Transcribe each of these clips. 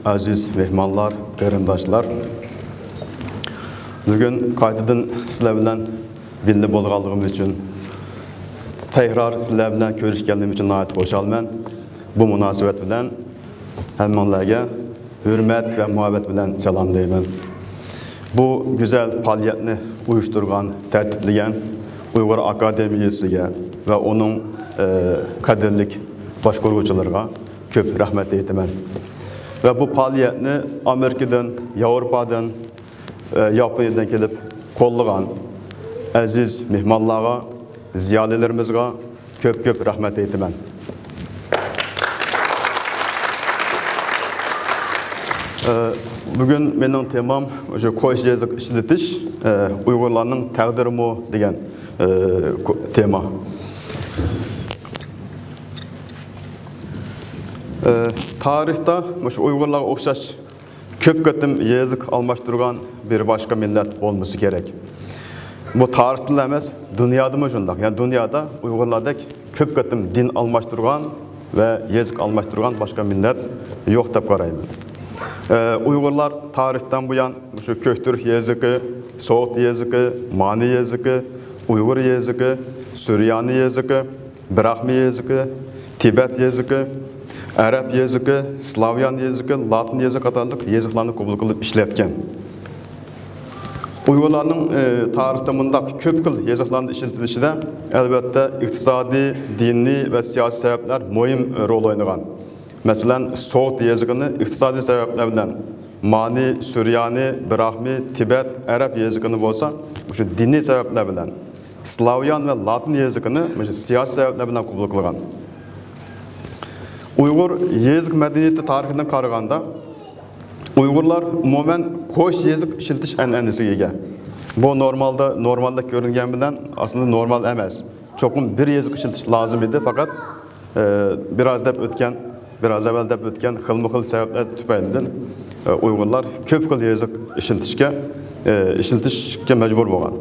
aziz mehmanlar, qarindoshlar. Bugün qaytadan sizlar bilan birga bo'lganligimiz uchun, tekrar sizlar bilan ko'rishganligim uchun nihoyat xursandman. Bu munosabat bilan hammanglarga hurmat va muhabbat bilan salomlayman. Bu güzel faaliyetni uyushtirgan, tertipleyen Uyghur Akademiyasiga ve onun qadrli başquruvchilarga ko'p rahmat aytaman. Ve bu faaliyetni Amerikadan, Avrupadan, Yaponiyadan kelib qo'llagan aziz mehmonlarga, ziyolilarimizga ko'p rahmat aytaman. Bugün benim temam o'sha qo'sh yazık ishlatish, Uyg'urlarning taqdirimi degan tema. Tarixte o'sha Uyg'urlarga o'xshash ko'p qatim yazık almashtirgan bir başka millet olması gerek. Bu tarixte emas, dunyoda mı shunday? Yani dünyada Uyg'urlardek ko'p qatim din almashtirgan ve yazık almashtirgan başka millet yo'q deb qarayman. Uyg'urlar tarixten bu yan şu Köktürk yazıkı, Soğut yazıkı, Mani yazıkı, Uygur yazıkı, Süryani yazıkı, Brahmi yazıkı, Tibet yazıkı, Arap yazıkı, Slavyan yazıkı, Latin yazıkı qatarlıq yazıqlarını qabul qilib ishlatgan. Uyg'urlarning tarixda mundaq ko'p xil yazıqlarni ishlatilishida albatta iqtisodiy, diniy va siyosiy sabablar muhim rol o'ynagan. Mesela Soğut yazıkını iqtisadi sebepler bilen Mani, Süryani, Brahmi, Tibet, Arap yazıkını olsa şu dini sebepler bilen Slavyan ve Latin yazıkını siyasi sebepler bilen qabul qilgan. Uygur yazık medeniyeti tarihinden qaraganda Uygurlar umumen qo'sh yazık ishiltish an'anasiga ega. Bu normalda ko'ringan bilan aslında normal emas. Çokum bir yazık ishiltish lazım idi fakat biraz evvel de ötken xilma-xil sebepler tüpaylidan Uygurlar ko'p xil yazık ishiltishga mecbur bo'lgan.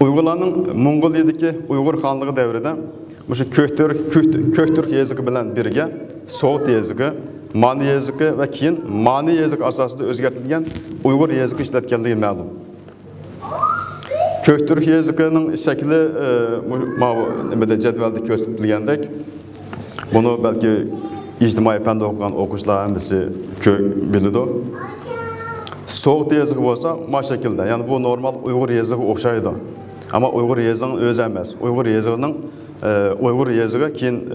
Uygurlarning Mongoliyadagi Uygur xonligi davrida o'sha Köktürk yazığı bilan birga Soğut yazığı, Mani yazığı ve keyin Mani yazığı asosida o'zgartirilgan Uygur yazığı ishlatganligi ma'lum. Köktürk yazığının shakli nimada jadvalda ko'rsatilgandek, bunu belki ictimai fanda okuyan okuşlar hemisi bilidi. Soğut yazığı olsa ma şekilde. Yani bu normal Uygur yazığı okşaydı. Ama Uygur yazığının özü emas. Uygur yazığı keyin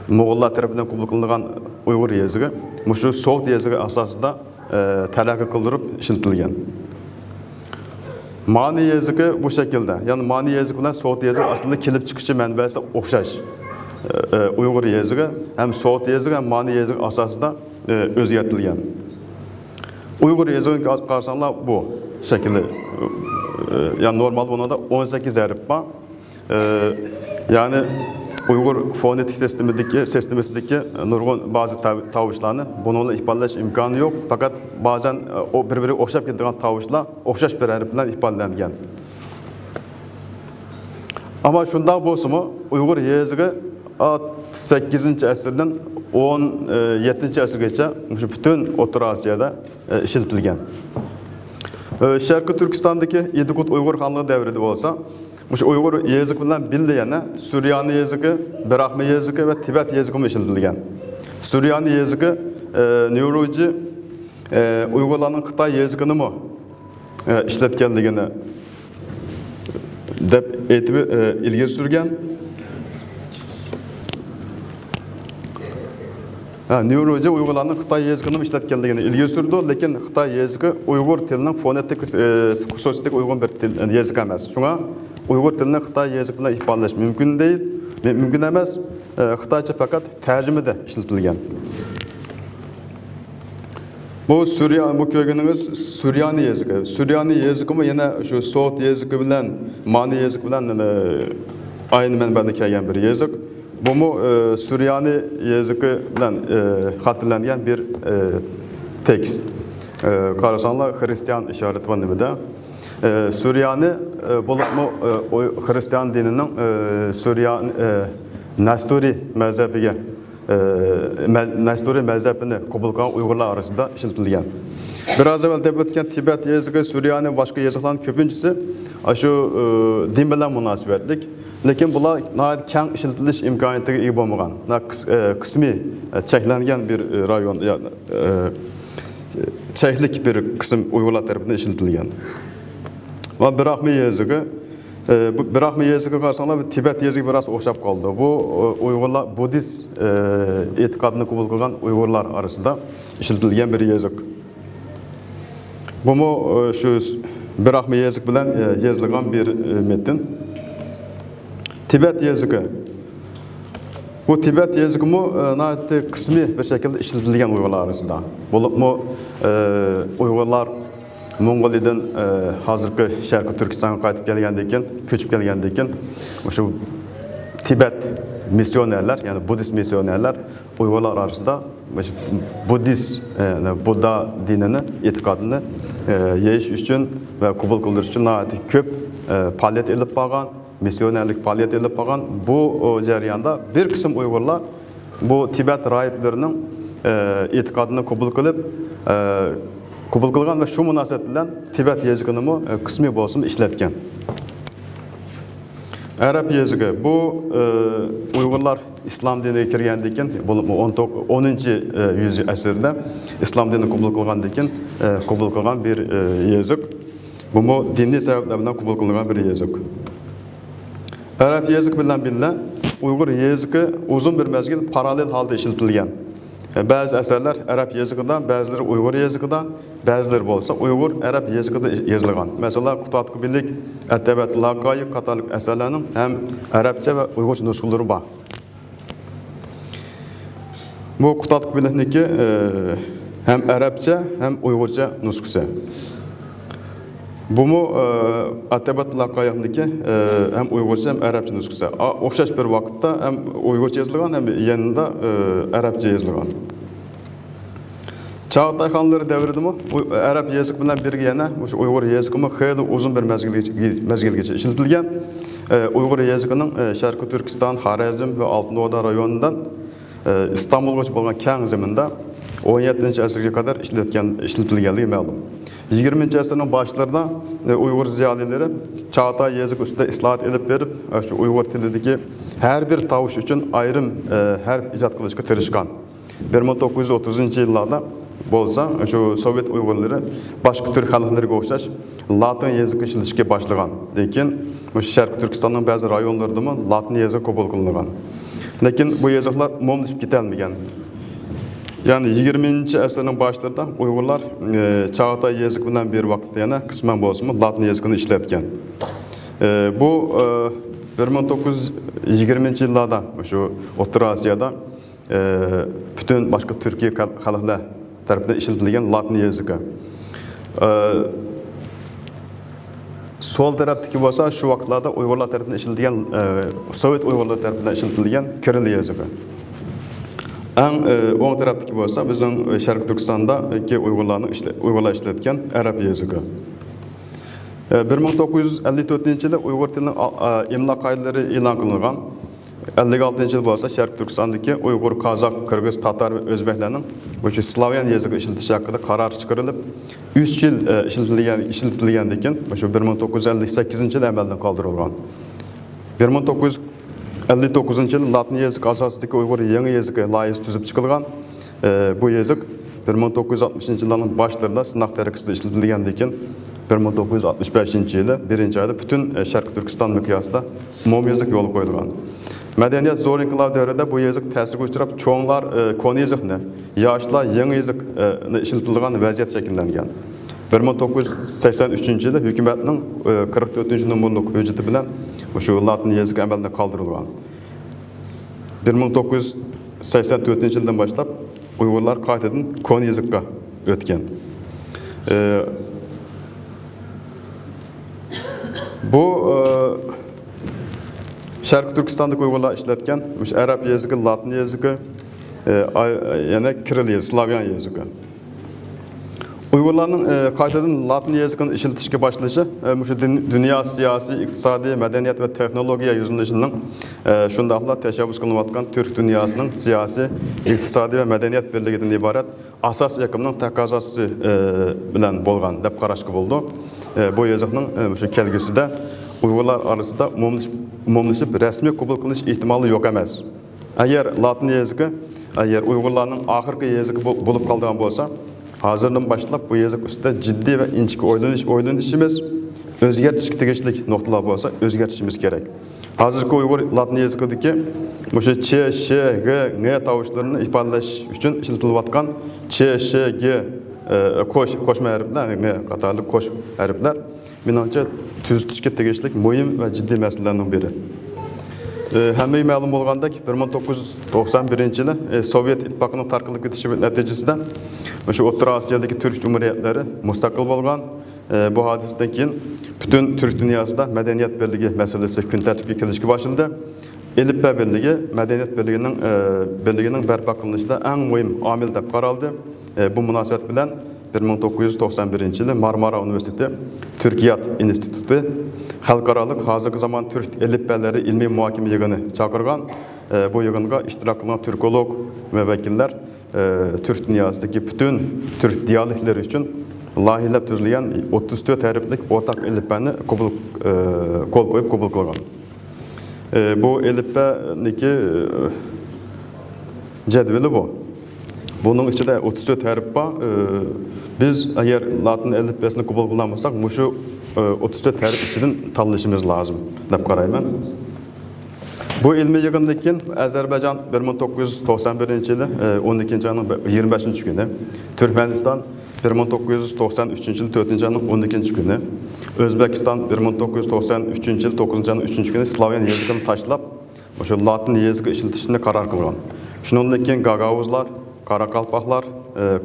Moğollar tarafından qabul qilingan Uygur yazığı şu Soğut yazığı asasında talaqi qildirib ishlatilgan. Mani yazığı bu şekilde. Yani Mani yazığı bilan Soğut yazığı aslında kelib chiqishi manbasi o'xshash. Uygur yazığı hem Soğut yazığı hem Mani yazığı asasında o'zgartirilgan. Uygur yazığı qarsanlar bu şekilde. Yani normal bunda da 18 harf var. Yani Uygur fonetik sistemindeki nurgun bazı tavuşlarını bununla ifadelaş imkanı yok. Fakat bazen o birbiri o'xshab ketadigan tavuşlar o'xshash bir harf bilan ifodalangan. Ama şunda bo'lsa-mu Uygur yazığı 8. asrdan 17. asrgacha bütün O'rta Osiyoda ishlatilgan. Sharqiy Turkistondagi Yedikut Uygur xonligi davrida bo'lsa, o'sha Uygur yazığı bilan birga yana Süryani yazığı, Brahmi yazığı ve Tibet yazığı ishlatilgan. Süryani yazığı Newroji Uygurlarning Xitoy yazıgini mi ishlatganligini deb aytib ilgari surgan. Newroji Uygurlarning Xitoy yazıgini ishlatganligini ilgari surdi, lekin Xitoy yazığı Uygur tilining fonetik xususiyatiga uygun bir yazık emas. Shunga Uygur tilini Xitoy yazığı bilan ifodalash mumkin değil, mumkin emas. Xitoycha faqat tarjimada ishlatilgan. Bu ko'rganingiz Süryani yazığı. Süryani yazığı mı yine şu Soğut yazığı bilan Mani yazığı bilan aynı manbada kelgan bir yazık. Bu mu Süryani yazığı bilan xatlangan bir tekst. Qarasanlar Hristiyan işareti var nimada. Süryani bo'libmi Hristiyan dininin Süryani Nasturi mazhabiga Nasturiy mezhebini kabul kılan Uygurlar arasında işletilgen. Biraz evvel deb o'tgan Tibet yazığı, Suriye'nin başka yazıkların köpüncüsü şu din bilen münasebetlik. Lekin bular keng işletiliş imkaniyetiga ega bo'lmagan. Qismiy cheklangan bir rayon, cheklik bir qism Uygurlar tarafından işletilgan. Va Brahmi yazığı, Brahmi yazığı qarşısında Tibet yazığı biraz o'xshab qoldi. Bu Uygurlar Budist e'tiqodini qabul qilgan Uygurlar arasında işletilgan bir yazık. Bu mu şu Brahmi yazık bilen yazılgan bir metin. Tibet yazığı. Bu Tibet yazığı mu kısmi bir şekilde işletilgen Uygurlar arasında. Bu Uygurlar Mongoliyadan hazırki Şarkı Türkistan'a qaytib kelgandeken, köçüp kelgandeken, şu Tibet misyonerler, yani Budist misyonerler Uygurlar arasında Budist, Buddha dinini, etikadını yeyiş üçün ve kubul kıldırış üçün köp faaliyet elip bağın, misyonerlik faaliyet elip bağın. Bu jarayanda bir kısım Uygurlar bu Tibet rahiplerinin etikadını kubul kılıp kubul kılgan ve şu münasebet bilen Tibet yazıkını mı kısmi bolsun işletken. Arap yazığı bu Uygurlar İslam dinine kirgendeken 10. yüzyıl asırda İslam dinini kubul kılgandeken kubul kılgan bir yazık. Bu mu dinli sebeplerden kubul kılgan bir yazık. Arap yazık bilen bilinen Uygur yazığı uzun bir mezgil paralel halde işletilgen. Bazı eserler Arap yazıqıdan, bazıları Uygur yazıqıdan, bazıları bolsa Uygur Arap yazıqıda yazılgan. Mesela Kutatkubilik, Ettebet Laqayı katalog eserlerinin hem Arapça ve Uygurca nüsxaları var. Bu Kutatkubilik'teki hem Arapça hem Uygurca nüsxası. Bu mu Ettebet Laqayı'ndaki hem Uygurca hem Arapça nüsxası. Oxşaş bir vakitte hem Uygurca yazılgan hem yanında Arapça yazılgan. Çağatay Xanları devridi mi? Arap yazık bilen birge yana Uygur yazığı mı xeyli uzun bir mezgilgacha işletilgan. Uygur yazığının Şarkı Türkistan, Xorazm ve Altın Oda rayonundan İstanbulga bo'lgan keng zaminda 17. asırga kadar işletilganligi ma'lum. 20. asırın başlarında Uygur ziyalileri Çağatay yazık üstünde islahat edip verip şu Uygur tilideki her bir tavuş için ayrım her icat kılışka tırışkan. 1930 yıllarda bolsa şu Sovyet Uygurları başka Türk halklarına o'xshash Latin yazık işletishga başlagan. Lekin bu Şarkı Türkistan'ın bazı rayonlarında mı Latin yazığı kabul kılıngan. Lekin bu yazıklar momlashib ketelmegan. Yani 20. asırın başlarında Uygurlar Çağatay yazık bilen bir vakitte yana kısmen bolsa Latin yazıkını işletken. Bu 1920 yıllarda şu Orta Asya'da bütün başka Türkiye halklar tarafından işletilgen Latin yazığı. Sol taraftaki bolsa şu vakitlerde Uygurlar tarafından işletilgen Sovyet Uygurlar tarafından işletilgen Kiril yazığı. On taraftaki bolsa bizden Şarkı Türkistan'daki Uygurlar işletken Arap yazığı. 1954 yılda Uygur tilinin imla kayıtları ilan kılıngan. 56 yıl bolsa Şarkı Türkistan'daki Uygur, Kazak, Kırgız, Tatar ve Özbeklerinin bu Slavyan yazığı işletişi hakkında karar çıkarılıp 3 yıl işletilgendeken şu 1958 yıl emelden kaldırılgan. 1959 yıl Latin yazık asasındaki Uygur yeni yazığı layısı tüzüp çıkılgan. Bu yazık 1960 yılların başlarında sınav terakisinde işletilgendeken 1965 yılı 1. ayda bütün Şarkı Türkistan miqyasında mom yazık yolu koyulgan. Medeniyet zor inkılap devrede bu yazık təsirге uçurab çoğunlar konu yazıqni, yaşlar yeni yazık işletilgan vaziyet şekillengen. 1983 yılı hükümetinin 44. numaralık hücceti bilen şu Latin yazık emelinde kaldırılgan. 1984 yıldan başlap Uygurlar qaytadan konu yazıqqa ötken. Bu Şarkı Türkistan'daki Uygurlar işletken Arap yazığı, Latin yazığı, yani Kiril yazığı, Slavyan yazığı. Uygurların qaytadan Latin yazığının işletişke başlayışı dünya siyasi, iktisadi, medeniyet ve teknolojiya yüzünleşinin Şundaqla təşəbbüs qılınıyotgan Türk dünyasının siyasi, iqtisadi və mədəniyyət birligindən ibarət asas yakımının təqazası bilan bolğan dep qaraşqı boldu. Bu yazıqның şu kelgüsüdə Uygurlar arasında umumlaşıb rəsmi qəbul qılınış ehtimalı yox emas. Əgər Latin yazığı, əgər Uygurlarning axırqı yazığı bo'lib qolgan bo'lsa, hazırdan başlap bu yazık üstüde ciddi ve inçik oylanışımız, özgertişki tegişlik noktalar olsa özgertişimiz gerek. Hazırki Uygur Latin yazıkıdaki bu şey Ç, Ş, G, N tavuşlarını ifadeleş için işletilatkan Ç, Ş, G koşma harfler, N katarlı koş harfler menimce tüztüşki tegişlik mühim ve ciddi meselelerden biri. Həmməyə məlum olğanda ki, 1991-ci il Sovyet İttifaqının tarqılıb getişi nəticəsində şu Orta Asiyadakı Türk Cumhuriyyətləri müstəqil bolğan. Bu hadisədən keyin bütün Türk dünyasında mədəniyyət birliyi məsələsi gün tərtibə kelishki başlandı. Elifba birliyi mədəniyyət birliyinin bərpa qılınışında ən mühim amil deyə qaraldı. Bu münasibət bilan 1991-ci il Marmara Üniversiteti Türkiyat İnstitutu Xalqaralıq hazırki zaman Türk elifbaları ilmi muhakime yığını çağırgan. Bu yığınğa iştirak kılan Türkolog ve vekiller Türk dünyasındaki bütün Türk diyalekleri için layihəlab tüzülən 34 hərflik ortak elifbanı kol koyup kabul kılgan. Bu elifbaniki cədveli bu. Bunun içinde 34 hərf var. Biz eğer Latin elifbasını kabul kılamazsak, şu 34 hərf içinden tanışımız lazım. Dep qarayman. Bu ilmi yığındaki Azerbaycan 1991-ci il 12-ci ayının 25-ci günü, Türkmenistan 1993-ci il 4-cü ayının 12-ci günü, Özbekistan 1993-ci il 9-cu ayının 3-cü günü Slavyan yazıqını taşlap, Latin yazıqı işletişinde karar kılgan. Şundan keyin Gagavuzlar, Karakalpaklar,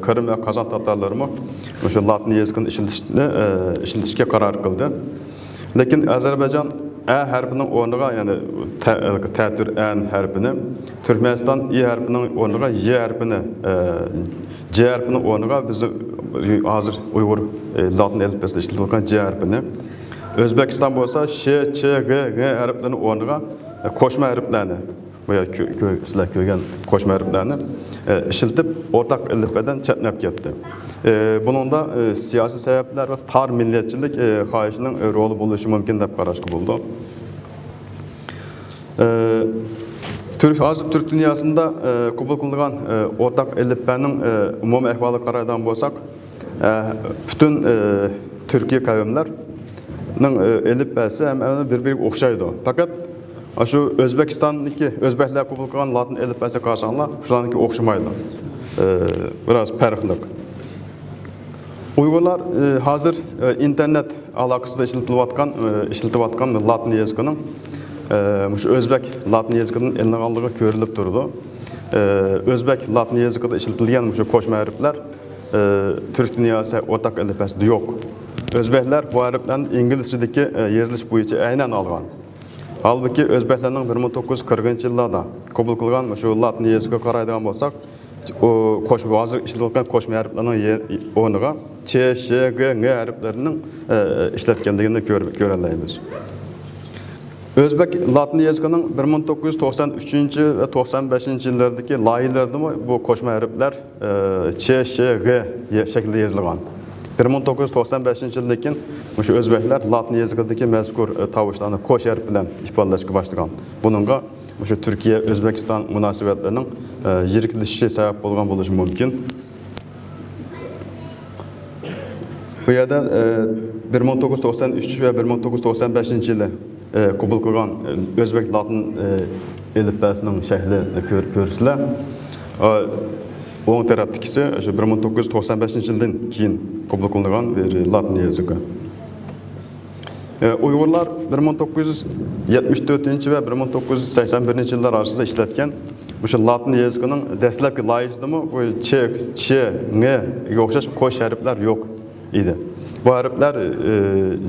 Kırım ve Kazan Tatarları mı Latin yazıqının işletişine karar kıldı. Lakin Azerbaycan E harfinin ornuğa, yani tətür N harfini, Türkmenistan İ harfinin ornuğa Y harfini, C harfinin ornuğa bizde hazır Uygur Latin elifbasında işletilen C harfini, Özbekistan olsa Ş, Ç, G harflerinin ornuğa koşma harflerini, veya sizler görgen koşma harflerini işletip ortak elifbadan çetnep gitti. Bunun da siyasi sebepler ve tar milliyetçilik xahişinin rolü buluşu mümkün dep qaraşqı buldu. Hazır Türk dünyasında kabul kılıngan ortak elifbanın umumi ehvalı qaraydan bolsak, bütün Türkiye kavimlerinin elifbası hemen bir oxşaydı. Fakat şu Özbekistan'daki Özbekler kabul kılgan Latin elifbası qarşılanlar şularınki oxşamaydı. Biraz farklılık. Uygurlar hazır internet alakasında işletilatkan Latin yazıqının Özbek Latin yazıqının eline aldığı görülüp durdu. Özbek Latin yazıqında işletilgen koşma harfler Türk dünyası ortak elifbasında yok. Özbekler bu harflerin İngilizce'deki yazılış boyunca aynen algan. Halbuki Özbeklerin 1940-cı yıllarda kabul kılgan Latin yazıqı qaraydigan bolsak, hazır işletilen koşma harflerinin ornuğa Ç, Ş, G, N harflerinin işletkenliğini görələyimiz. Özbek Latin yazıqının 1993 ve 95-ci illərdəki layihələrdə bu koşma harfler Ç, Ş, G şeklinde yazılgan. 1995-ci ildəki Özbekler Latin yazıqındakı məzkur tavuşlarını koş harf bilan ifadələşə başlagan. Bununla Türkiye Özbekistan münasibətlərinin yirikləşişə səbəb bolğan buluşı mümkün. Bu yerdə 1993 ve 1995-ci ildə kabul kılgan Özbek Latin elifbasının şəkli görürsülər. Onun tərəfdikisi 1995-ci ildən keyin kabul kılınğan bir Latin yazıqı. Uygurlar 1974-ci ve 1981-ci illər arasında işlətken Latin yazıqının dəstləbki layihəsində Ç, N oxşaş koş hərflər yox idi. Bu hərflər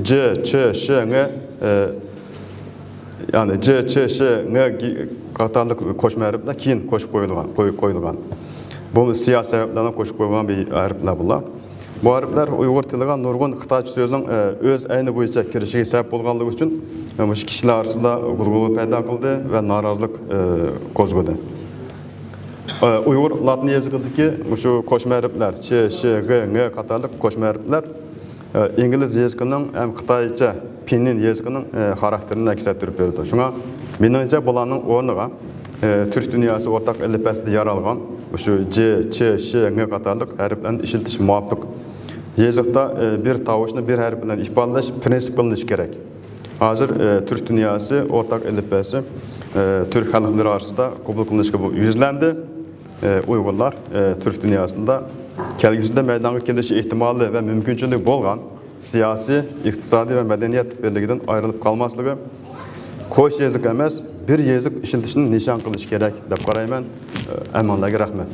C, Ç, Ş, N yani C, Ç, Ş, N qatarlıq koşma hərflər keyin koşup koyulgan. Bu siyasi sebeplerden koşup koyulan bir hərflər bunlar. Bu harfler Uyghur tiliga nurgun Xitaycha sözünün öz ayni boyunca kirişiga sebep bolganligi uchun mush kishilar arasida gulgul paydo qildi va norozilik qo'zg'adi. Uyghur latin yazıqidagi shu qo'shma harflar ch, sh, g, ng qatorliq qo'shma harflar ingliz yazıqının ham Xitaycha pinyin yazıqının xarakterini aks ettirib berdi. Shunga meningcha bularning o'rniga Türk dünyası ortak alifbasida yaralgan shu c, ch, sh, ng qatorliq harflarni ishiltish muvofiq. Yazıqda bir tavushni bir harf bilan ifodalash prinsip qilinishi kerak. Hozir Türk dünyası ortak alifbasi Türk xalqlari orasida qabul qilinishga yuzlandi. Uyg'urlar Türk dünyasında kelgusida maydonga kelishi ehtimoli va mumkinchiligi bo'lgan siyosiy, iqtisodiy va madaniyat birligidan ayrilib qolmasligi qo'sh yazık emas, bir yazık ishiltishni nishon qilish kerak deb qarayman. Amonlarga rahmat.